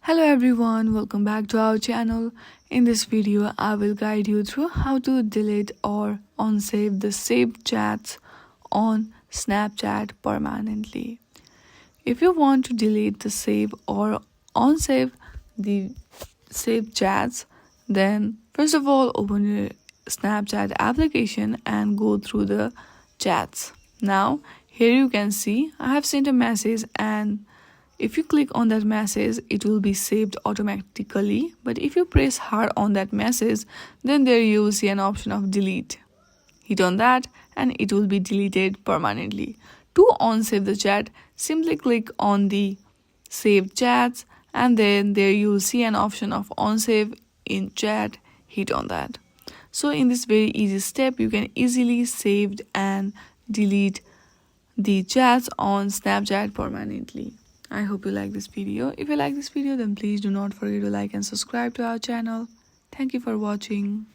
Hello everyone, welcome back to our channel. In this video, I will guide you through how to delete or unsave the saved chats on Snapchat permanently. If you want to delete the save or unsave the saved chats, then first of all open your Snapchat application and go through the chats. Now, here you can see I have sent a message, and if you click on that message, it will be saved automatically. But if you press hard on that message, then there you will see an option of delete. Hit on that and it will be deleted permanently. To unsave the chat, simply click on the saved chats, and then there you will see an option of unsave in chat. Hit on that. So in this very easy step, you can easily save and delete the chats on Snapchat permanently. I hope you like this video. If you like this video, then please do not forget to like and subscribe to our channel. Thank you for watching.